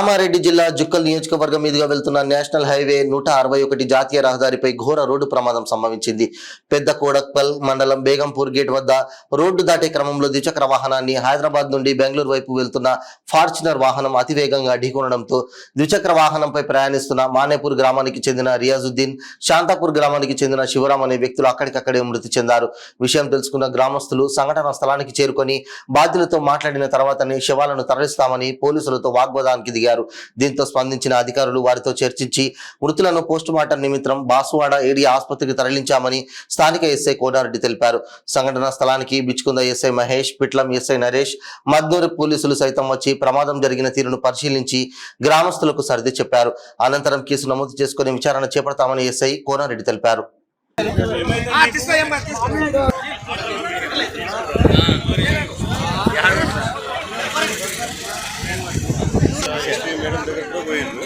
కామారెడ్డి జిల్లా జుక్కల్ నియోజకవర్గం మీదుగా వెళ్తున్న నేషనల్ హైవే 161 జాతీయ రహదారిపై ఘోర రోడ్డు ప్రమాదం సంభవించింది. పెద్ద కోడక్పల్ మండలం బేగంపూర్ గేట్ వద్ద రోడ్డు దాటే క్రమంలో ద్విచక్ర వాహనాన్ని హైదరాబాద్ నుండి బెంగళూరు వైపు వెళ్తున్న ఫార్చునర్ వాహనం అతివేగంగా ఢీకొనడంతో ద్విచక్ర వాహనంపై ప్రయాణిస్తున్న మానేపూర్ గ్రామానికి చెందిన రియాజుద్దీన్, శాంతాపూర్ గ్రామానికి చెందిన శివరాం అనే వ్యక్తులు అక్కడికక్కడే మృతి చెందారు. విషయం తెలుసుకున్న గ్రామస్తులు సంఘటనా స్థలానికి చేరుకొని బాధ్యులతో మాట్లాడిన తర్వాతనే శవాలను తరలిస్తామని పోలీసులతో వాగ్వాదానికి దిగారు. దీంతో స్పందించిన అధికారులు వారితో చర్చించి మృతులను పోస్టుమార్టం నిమిత్తం బాసువాడ ఏరియా ఆసుపత్రికి తరలించామని స్థానిక ఎస్ఐ కోనారెడ్డి తెలిపారు. సంఘటనా స్థలానికి బిచ్చుకుంద ఎస్ఐ మహేష్, పిట్లం ఎస్ఐ నరేష్, మద్దూరు పోలీసులు సైతం వచ్చి ప్రమాదం జరిగిన తీరును పరిశీలించి గ్రామస్తులకు సర్ది చెప్పారు. అనంతరం కేసు నమోదు చేసుకుని విచారణ చేపడతామని ఎస్ఐ కోనారెడ్డి తెలిపారు. మేడం దగ్గర పోయింది.